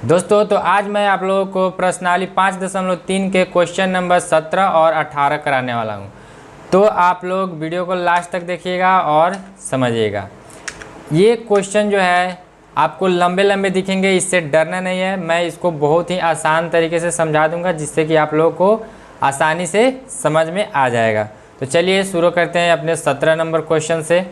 दोस्तों तो आज मैं आप लोगों को प्रश्नावली 5.3 के क्वेश्चन नंबर 17 और 18 कराने वाला हूं। तो आप लोग वीडियो को लास्ट तक देखिएगा और समझिएगा। ये क्वेश्चन जो है आपको लंबे लंबे दिखेंगे, इससे डरना नहीं है। मैं इसको बहुत ही आसान तरीके से समझा दूंगा जिससे कि आप लोगों को आसानी से समझ में आ जाएगा। तो चलिए शुरू करते हैं अपने 17 नंबर क्वेश्चन से।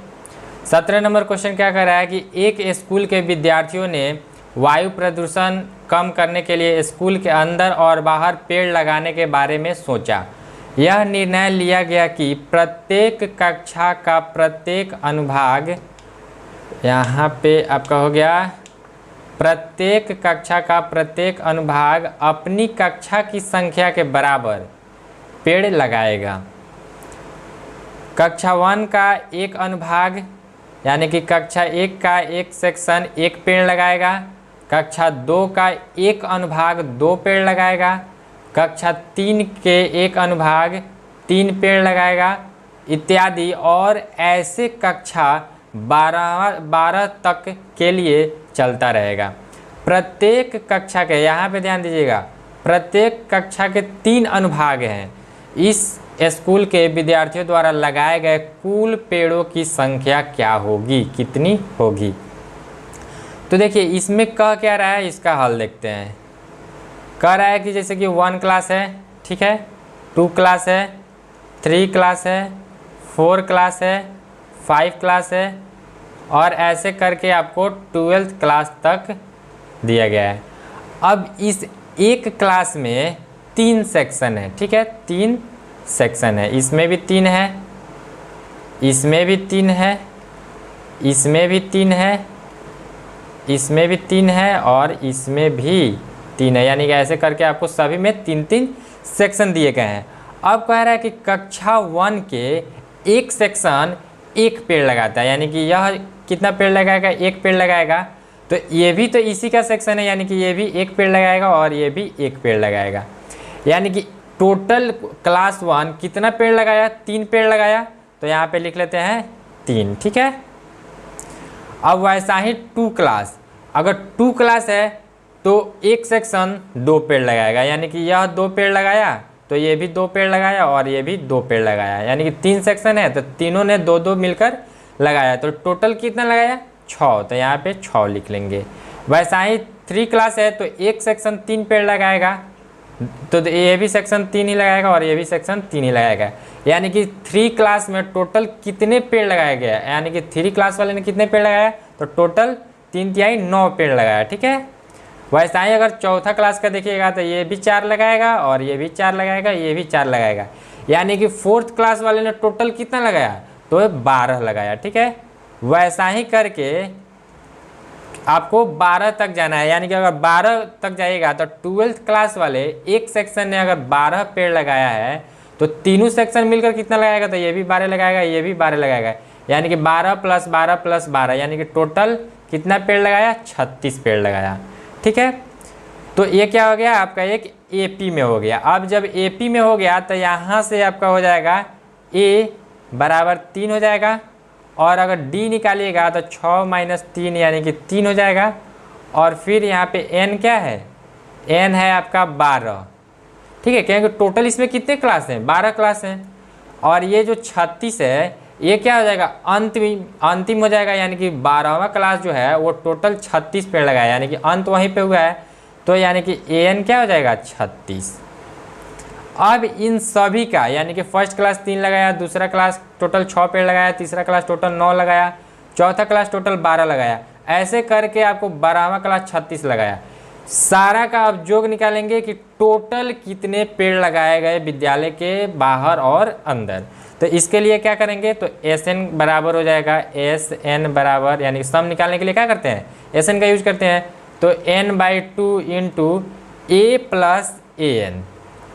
17 नंबर क्वेश्चन क्या कर रहा है कि एक स्कूल के विद्यार्थियों ने वायु प्रदूषण कम करने के लिए स्कूल के अंदर और बाहर पेड़ लगाने के बारे में सोचा। यह निर्णय लिया गया कि प्रत्येक कक्षा का प्रत्येक अनुभाग, यहाँ पे आपका हो गया, प्रत्येक कक्षा का प्रत्येक अनुभाग अपनी कक्षा की संख्या के बराबर पेड़ लगाएगा। कक्षा 1 का एक अनुभाग यानी कि कक्षा 1 का एक सेक्शन एक पेड़ लगाएगा। कक्षा 2 का एक अनुभाग 2 पेड़ लगाएगा। कक्षा 3 के एक अनुभाग 3 पेड़ लगाएगा इत्यादि। और ऐसे कक्षा 12 तक के लिए चलता रहेगा। प्रत्येक कक्षा के, यहाँ पे ध्यान दीजिएगा, प्रत्येक कक्षा के 3 अनुभाग हैं। इस स्कूल के विद्यार्थियों द्वारा लगाए गए कुल पेड़ों की संख्या क्या होगी, कितनी होगी। तो देखिए इसमें कह क्या रहा है, इसका हल देखते हैं। कह रहा है कि जैसे कि 1 क्लास है, ठीक है, 2 क्लास है, 3 क्लास है, 4 क्लास है, 5 क्लास है और ऐसे करके आपको 12th क्लास तक दिया गया है। अब इस एक क्लास में 3 सेक्शन है, ठीक है, 3 सेक्शन है। इसमें भी 3 है, इसमें भी 3 है, इसमें भी 3 है, इसमें भी 3 है और इसमें भी 3 है। यानी कि ऐसे करके आपको सभी में 3-3 सेक्शन दिए गए हैं। अब कह रहा है कि कक्षा 1 के एक सेक्शन एक पेड़ लगाता है, यानी कि यह कितना पेड़ लगाएगा, एक पेड़ लगाएगा। तो ये भी तो इसी का सेक्शन है, यानी कि ये भी एक पेड़ लगाएगा और ये भी एक पेड़ लगाएगा। यानी कि टोटल क्लास 1 कितना पेड़ लगाया, 3 पेड़ लगाया। तो यहाँ पे लिख लेते हैं 3, ठीक है। अब वैसा ही 2 क्लास, अगर 2 क्लास है तो एक सेक्शन 2 पेड़ लगाएगा, यानी कि यह 2 पेड़ लगाया तो ये भी 2 पेड़ लगाया और ये भी 2 पेड़ लगाया। यानी कि 3 सेक्शन है तो तीनों ने 2-2 मिलकर लगाया। तो टोटल कितना लगाया, 6। तो यहाँ पे 6 लिख लेंगे। वैसा ही 3 क्लास है तो एक सेक्शन 3 पेड़ लगाएगा, तो ये भी सेक्शन 3 ही लगाएगा और ये भी सेक्शन 3 ही लगाएगा। यानी कि 3 क्लास में टोटल कितने पेड़ लगाया गया, यानी कि 3 क्लास वाले ने कितने पेड़ लगाया, तो टोटल 3×3 9 पेड़ लगाया, ठीक है। वैसा ही अगर चौथा क्लास का देखिएगा तो ये भी 4 लगाएगा और ये भी 4 लगाएगा, ये भी 4 लगाएगा। यानी कि 4th क्लास वाले ने टोटल कितना लगाया, तो 12 लगाया, ठीक है। वैसा ही करके आपको 12 तक जाना है। यानी कि अगर 12 तक जाएगा तो 12th क्लास वाले एक सेक्शन ने अगर 12 पेड़ लगाया है तो तीनों सेक्शन मिलकर कितना लगाएगा, तो ये भी 12 लगाएगा, ये भी 12 लगाएगा। यानी कि 12 + 12 + 12 यानी कि टोटल कितना पेड़ लगाया, 36 पेड़ लगाया, ठीक है। तो ये क्या हो गया आपका, एक AP में हो गया। अब जब AP में हो गया तो यहाँ से आपका हो जाएगा A = 3 हो जाएगा और अगर D निकालिएगा तो 6 - 3 यानी कि 3 हो जाएगा। और फिर यहाँ पे N क्या है, N है आपका 12, ठीक है, क्योंकि टोटल इसमें कितने क्लास हैं, 12 क्लास हैं। और ये जो 36 है ये क्या हो जाएगा, अंतिम हो जाएगा। यानी कि 12वां क्लास जो है वो टोटल 36 पेड़ लगाया, यानी कि अंत वहीं पे हुआ है। तो यानी कि AN क्या हो जाएगा, 36। अब इन सभी का, यानी कि फर्स्ट क्लास 3 लगाया, दूसरा क्लास टोटल 6 पेड़ लगाया, तीसरा क्लास टोटल 9 लगाया, चौथा क्लास टोटल 12 लगाया। ऐसे करके आपको 12वां क्लास 36 लगाया। सारा का अब जोग निकालेंगे कि टोटल कितने पेड़ लगाए गए विद्यालय के बाहर और अंदर। तो इसके लिए क्या करेंगे, तो SN बराबर हो जाएगा, SN बराबर, यानी सम निकालने के लिए क्या करते हैं, SN का यूज करते हैं। तो N/2 × A + AN।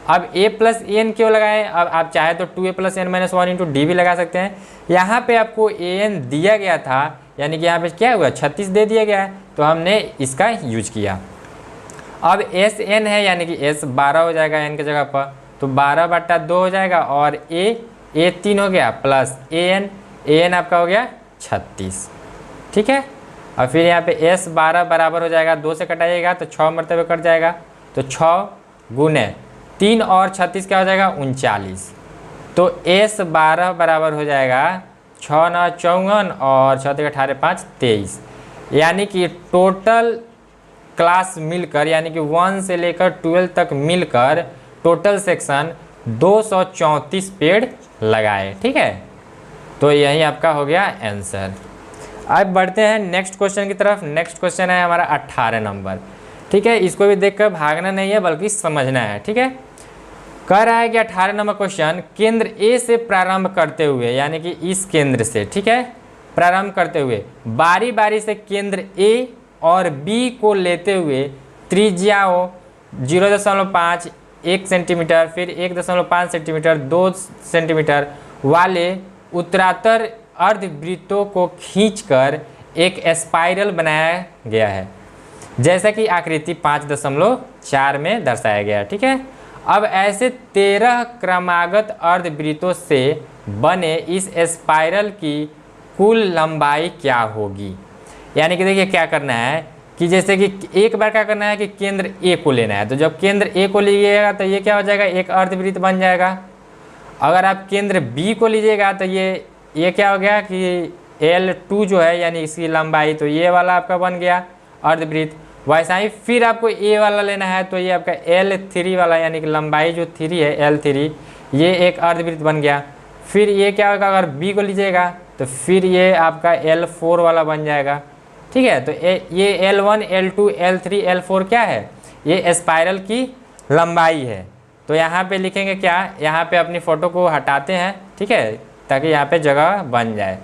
अब A + AN क्यों लगाएं, अब आप चाहे तो 2A + N - 1 × D भी लगा सकते हैं। यहाँ पे आपको AN दिया गया था, यानी कि यहाँ पे क्या हुआ, 36 दे दिया गया है तो हमने इसका यूज किया। अब SN है, यानी कि S 12 हो जाएगा N की जगह पर, तो 12/2 हो जाएगा और A 3 हो गया प्लस AN आपका हो गया 36, ठीक है। और फिर यहाँ पे S 12 बराबर हो जाएगा, 2 से कटाइएगा तो 6 मरतबे कट जाएगा, तो 6 गुने 3 और 36 क्या हो जाएगा 39। तो S 12 बराबर हो जाएगा 6 9 54 और 6 18 5 23। यानी कि टोटल क्लास मिलकर यानी कि 1 से लेकर 12 तक मिलकर टोटल सेक्शन 234 पेड़ लगाए। ठीक है, तो यही आपका हो गया आंसर। अब बढ़ते हैं नेक्स्ट क्वेश्चन की तरफ। नेक्स्ट क्वेश्चन है हमारा 18 नंबर। ठीक है, इसको भी देखकर भागना नहीं है बल्कि समझना है। ठीक है, कह रहा है कि 18 नंबर क्वेश्चन केंद्र ए से प्रारंभ करते हुए यानी कि इस केंद्र से, ठीक है, प्रारंभ करते हुए बारी बारी से केंद्र ए और बी को लेते हुए त्रिज्याओं 0.5, 1 सेंटीमीटर, फिर 1.5 सेंटीमीटर, 2 सेंटीमीटर वाले उत्तरातर अर्धवृत्तों को खींचकर एक स्पाइरल बनाया गया है, जैसा कि आकृति 5.4 में दर्शाया गया है। ठीक है, अब ऐसे 13 क्रमागत अर्धवृत्तों से बने इस स्पाइरल की कुल लंबाई क्या होगी। यानी कि देखिए क्या करना है कि जैसे कि एक बार क्या करना है कि केंद्र ए को लेना है, तो जब केंद्र ए को लीजिएगा तो ये क्या हो जाएगा, एक अर्धवृत्त बन जाएगा। अगर आप केंद्र बी को लीजिएगा तो ये क्या हो गया कि L2 जो है यानी इसकी लंबाई, तो ये वाला आपका बन गया अर्धवृत्त। वैसा ही फिर आपको ए वाला लेना है तो ये आपका L3 वाला यानी कि लंबाई जो 3 है L3, ये एक अर्धवृत्त बन गया। फिर ये क्या होगा, अगर बी को लीजिएगा तो फिर ये आपका L4 वाला बन जाएगा। ठीक है, तो ये L1, L2, L3, L4 क्या है, ये स्पाइरल की लंबाई है। तो यहाँ पे लिखेंगे क्या, यहाँ पे अपनी फ़ोटो को हटाते हैं, ठीक है, ताकि यहाँ पे जगह बन जाए।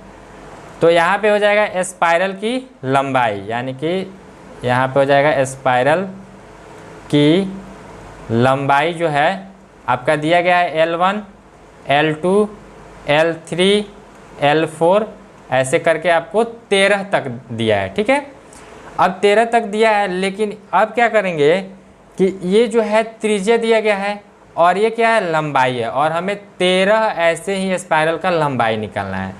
तो यहाँ पे हो जाएगा स्पाइरल की लंबाई, यानी कि यहाँ पे हो जाएगा स्पाइरल की लंबाई जो है आपका दिया गया है L1, L2, L3, L4, ऐसे करके आपको 13 तक दिया है। ठीक है, अब 13 तक दिया है, लेकिन अब क्या करेंगे कि ये जो है त्रिज्या दिया गया है और ये क्या है लंबाई है, और हमें 13 ऐसे ही स्पाइरल का लंबाई निकालना है।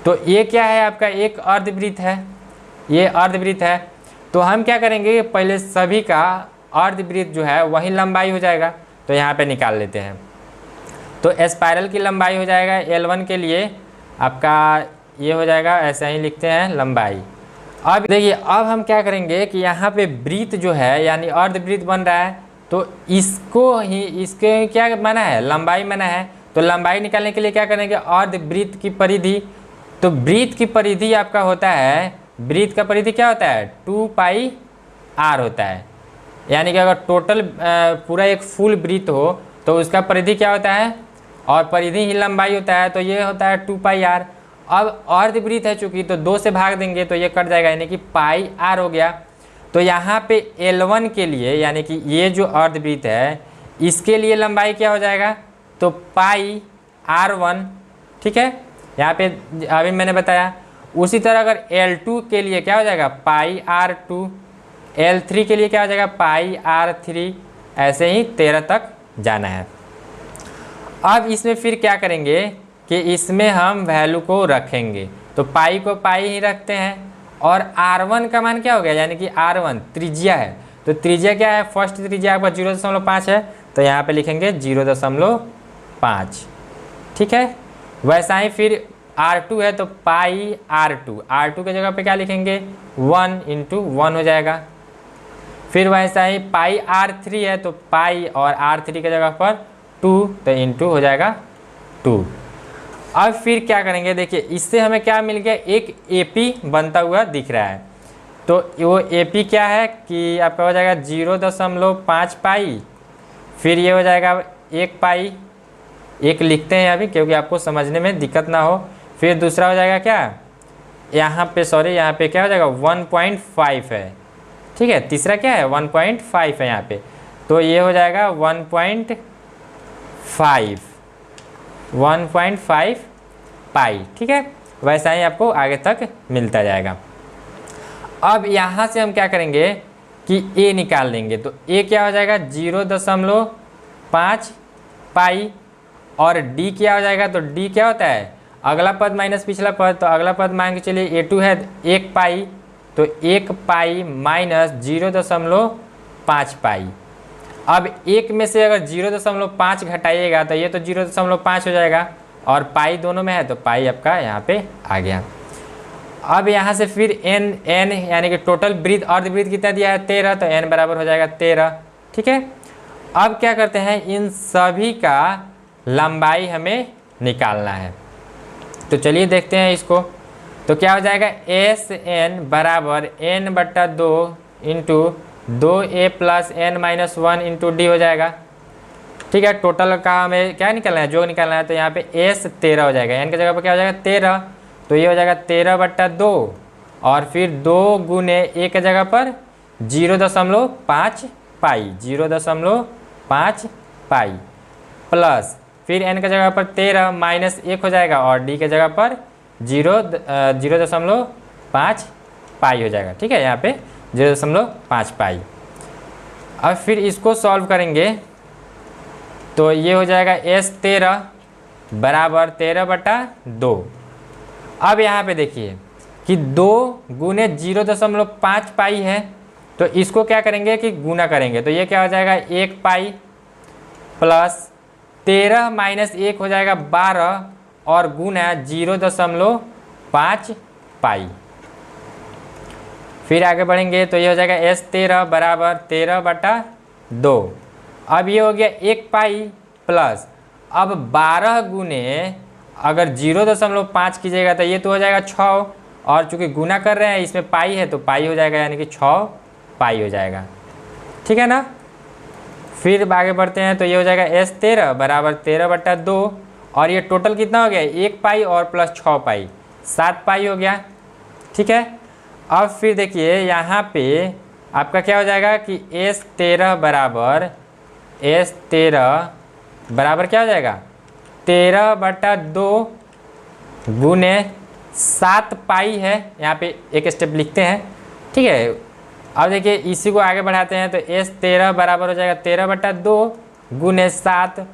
तो ये क्या है आपका एक अर्धवृत्त है, ये अर्धवृत्त है। तो हम क्या करेंगे पहले सभी का अर्धवृत्त जो है वही लंबाई हो जाएगा, तो यहाँ पे निकाल लेते हैं। तो स्पाइरल की लंबाई हो जाएगा L1 के लिए आपका ये हो जाएगा, ऐसा ही लिखते हैं लंबाई। अब देखिए अब हम क्या करेंगे कि यहाँ पे वृत्त जो है यानी अर्धवृत्त बन रहा है, तो इसको ही इसके क्या माना है लंबाई माना है। तो लंबाई निकालने के लिए क्या करेंगे, अर्धवृत्त की परिधि। तो वृत्त की परिधि आपका होता है, वृत्त का परिधि क्या होता है 2πr होता है। यानी कि अगर टोटल पूरा एक फुल वृत्त हो तो उसका परिधि क्या होता है, और परिधि ही लंबाई होता है, तो ये होता है 2πr। अब अर्धवृत्त है चूँकि तो 2 से भाग देंगे तो ये कट जाएगा, यानी कि πr हो गया। तो यहाँ पे L1 के लिए यानी कि ये जो अर्धवृत्त है इसके लिए लंबाई क्या हो जाएगा, तो πr1। ठीक है, यहाँ पे अभी मैंने बताया। उसी तरह अगर L2 के लिए क्या हो जाएगा πr2, L3 के लिए क्या हो जाएगा πr3, ऐसे ही 13 तक जाना है। अब इसमें फिर क्या करेंगे कि इसमें हम वैल्यू को रखेंगे, तो पाई को पाई ही रखते हैं। और R1 का मान क्या हो गया, यानी कि R1 त्रिज्या है, तो त्रिज्या क्या है, फर्स्ट त्रिज्या आपका 0.5 है, तो यहाँ पे लिखेंगे 0.5। ठीक है, वैसा ही फिर R2 है तो पाई R2, R2 के जगह पे क्या लिखेंगे 1 × 1 हो जाएगा। फिर वैसा ही पाई R3 है तो पाई और R3 के जगह पर 2, तो इंटू हो जाएगा 2। अब फिर क्या करेंगे, देखिए इससे हमें क्या मिल गया, एक AP बनता हुआ दिख रहा है। तो वो AP क्या है कि आपका हो जाएगा 0.5 पाई, फिर ये हो जाएगा 1 पाई, एक लिखते हैं अभी क्योंकि आपको समझने में दिक्कत ना हो। फिर दूसरा हो जाएगा क्या, यहाँ पे सॉरी यहाँ पे क्या हो जाएगा 1.5 है। ठीक है, तीसरा क्या है 1.5 है यहाँ पे, तो ये हो जाएगा 1.5 पाई। ठीक है, वैसा ही आपको आगे तक मिलता जाएगा। अब यहाँ से हम क्या करेंगे कि A निकाल लेंगे, तो A क्या हो जाएगा 0.5 पाई, और D क्या हो जाएगा, तो D क्या होता है अगला पद माइनस पिछला पद, तो अगला पद मान के चलिए A2 है 1 पाई, तो 1 पाई माइनस 0.5 पाई। अब 1 में से अगर 0.5 घटाइएगा तो ये तो 0.5 हो जाएगा, और पाई दोनों में है तो पाई आपका यहाँ पे आ गया। अब यहाँ से फिर n यानी कि टोटल वृत्त अर्धवृत्त कितना दिया है 13, तो n बराबर हो जाएगा 13। ठीक है, अब क्या करते हैं, इन सभी का लंबाई हमें निकालना है। तो चलिए देखते हैं इसको। तो क्या हो जाएगा, एस एन बराबर n/2 into 2a plus n-1 into D हो जाएगा। ठीक है, टोटल का हमें क्या निकालना है, जो निकालना है। तो यहाँ पे s 13 हो जाएगा, n की जगह पर क्या हो जाएगा 13, तो ये हो जाएगा 13/2 और फिर 2 गुने a की जगह पर 0.5 पाई, 0.5 पाई प्लस फिर n की जगह पर 13 माइनस 1 हो जाएगा और d की जगह पर 0.5 पाई हो जाएगा। ठीक है, यहाँ पे 0.5 पाई। अब फिर इसको सॉल्व करेंगे तो ये हो जाएगा s 13 बराबर 13/2। अब यहाँ पे देखिए कि 2 गुने 0.5 पाई है, तो इसको क्या करेंगे कि गुना करेंगे, तो ये क्या हो जाएगा 1 पाई प्लस 13 माइनस 1 हो जाएगा 12 और गुना 0.5 पाई। फिर आगे बढ़ेंगे तो ये हो जाएगा s 13 बराबर 13/2। अब ये हो गया 1 पाई प्लस अब 12 गुने अगर 0.5 कीजिएगा तो ये तो हो जाएगा 6, और चूंकि गुना कर रहे हैं इसमें पाई है तो पाई हो जाएगा, यानी कि 6 पाई हो जाएगा। ठीक है ना। फिर आगे बढ़ते हैं तो ये हो जाएगा s 13 बराबर 13/2 और ये टोटल कितना हो गया 1 पाई और प्लस 6 पाई 7 पाई हो गया। ठीक है, अब फिर देखिए यहाँ पे आपका क्या हो जाएगा कि s 13 बराबर क्या हो जाएगा 13/2 गुने 7 पाई है, यहाँ पे एक स्टेप लिखते हैं। ठीक है, अब देखिए इसी को आगे बढ़ाते हैं तो s 13 बराबर हो जाएगा 13/2 गुने 7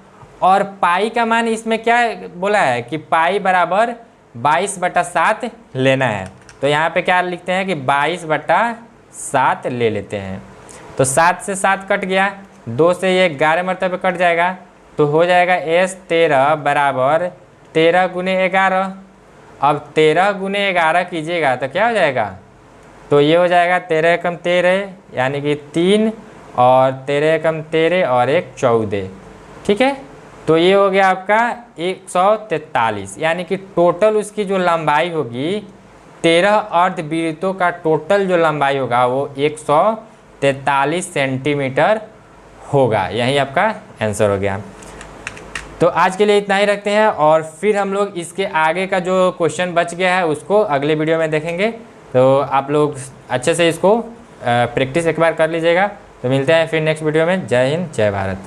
और पाई का मान इसमें क्या बोला है कि पाई बराबर 22/7 लेना है। तो यहाँ पे क्या लिखते हैं कि 22/7 ले लेते हैं। तो 7 से 7 कट गया, 2 से ये 11 मरतबे कट जाएगा, तो हो जाएगा s 13 बराबर 13 गुने 11। अब 13 गुने 11 कीजिएगा तो क्या हो जाएगा, तो ये हो जाएगा 13 एकम 13 यानी कि 3 और 13 एकम 13 और 1 14। ठीक है, तो ये हो गया आपका 143, यानी कि टोटल उसकी जो लंबाई होगी 13 अर्धवृत्तों का टोटल जो लंबाई होगा वो 143 सेंटीमीटर होगा। यही आपका आंसर हो गया। तो आज के लिए इतना ही रखते हैं और फिर हम लोग इसके आगे का जो क्वेश्चन बच गया है उसको अगले वीडियो में देखेंगे। तो आप लोग अच्छे से इसको प्रैक्टिस एक बार कर लीजिएगा। तो मिलते हैं फिर नेक्स्ट वीडियो में। जय हिंद, जय भारत।